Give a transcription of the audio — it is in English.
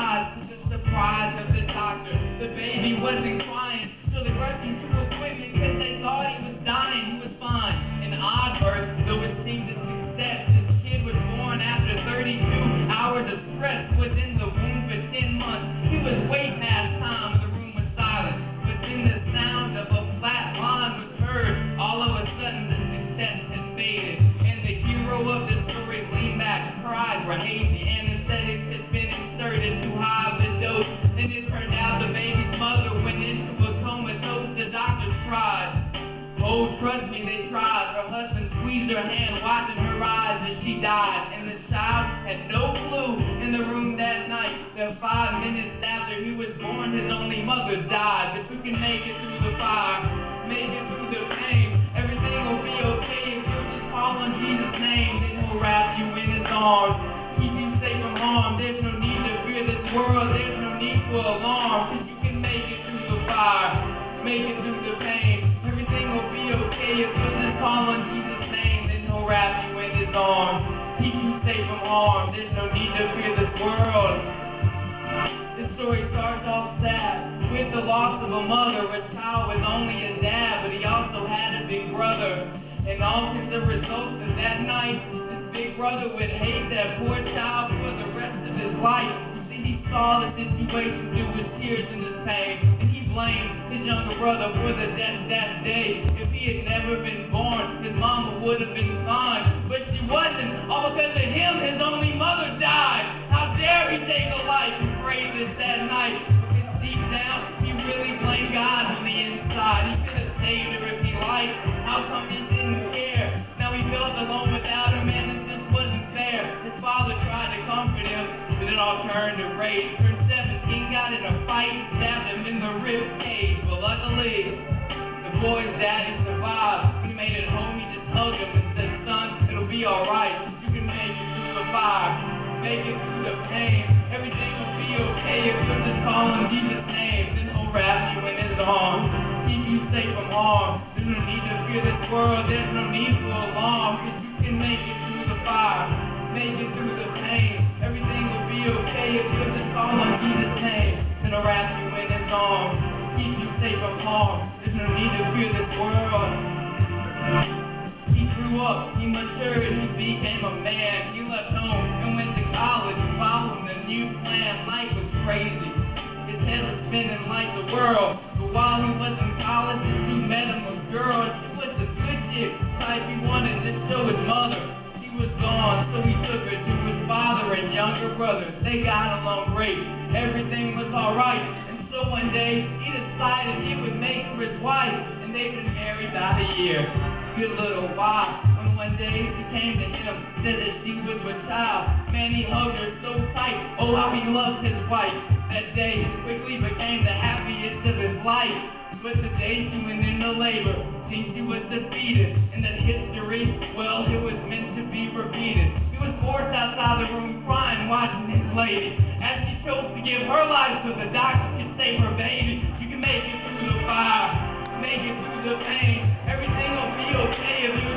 rise to the surprise of the doctor. The baby wasn't crying, so they rushed him to equipment because they thought he was dying. He was fine. An odd birth, though it seemed a success. This kid was born after 32 hours of stress. Was in the womb for 10 months. He was way past time, and the room was silent. But then the sound of a flat line was heard. All of a sudden, the success had faded, and the hero of the story leaned back. Her eyes were hazy. Anesthetics had been inserted too high of a dose, and it turned out the baby's mother went into a comatose. The doctors cried. Oh, trust me, they tried. Her husband squeezed her hand, watching her eyes as she died. And the child had no clue in the room that night that 5 minutes after he was born, his only mother died. But you can make it through the fire, make it through the pain. Everything will be okay if you just call on Jesus' name. Then he'll wrap you in his arms, keep you safe from harm. There's no need to fear this world, there's no need for alarm. Cause you can make it through the fire, make it through the pain. Everything will be okay if you just call on Jesus' name. Then he'll wrap you in his arms, keep you safe from harm. There's no need to fear this world. This story starts off sad with the loss of a mother, a child with only a dad, but he also had a big brother. And all because the results is that night, his big brother would hate that poor child for the rest of his life. You see, he saw the situation through his tears and his pain, and he blamed his younger brother for the death that day. If he had never been born, his mama would have been fine, but she wasn't. All because of him, his only mother died. How dare he take a life and pray this that night? Because deep down, he really blamed God on the inside. He could have saved her if he liked. How come he didn't care? Now he felt alone without her, man, it just wasn't fair. His father tried to comfort him, but it all turned to rage. Turned 17, got in a fight and stabbed him in the rib cage. But luckily, the boy's daddy survived. He made it home, he just hugged him and said, son, it'll be alright. You can make it through the fire, make it through the pain. Everything will be okay if you just call on Jesus' name. Then he'll wrap you in his arms, keep you safe from harm. There's no need to fear this world, there's no need for alarm. Cause you can make it through the fire, make it through the pain. Everything will be okay if you just call on Jesus' name. Then he'll wrap you in his arms, keep you safe from harm. There's no need to fear this world. He grew up, he matured, he became a man. He left home and went to college, following a new plan. Life was crazy, his head was spinning like the world. But while he was in college, this dude met him a girl. She was a good chick, type he wanted to show his mother. She was gone, so he took her to his father and younger brother. They got along great, everything was alright. And so one day, he decided he would make her his wife. And they've been married about a year. Good little while, when one day she came to him, said that she was with child. Man, he hugged her so tight, oh how he loved his wife. That day quickly became the happiest of his life. But the day she went into labor, seemed she was defeated. And that history, well, it was meant to be repeated. He was forced outside the room crying, watching his lady, as she chose to give her life so the doctors could save her baby. You can make it through the fire, make it through the pain. Everything will be okay if you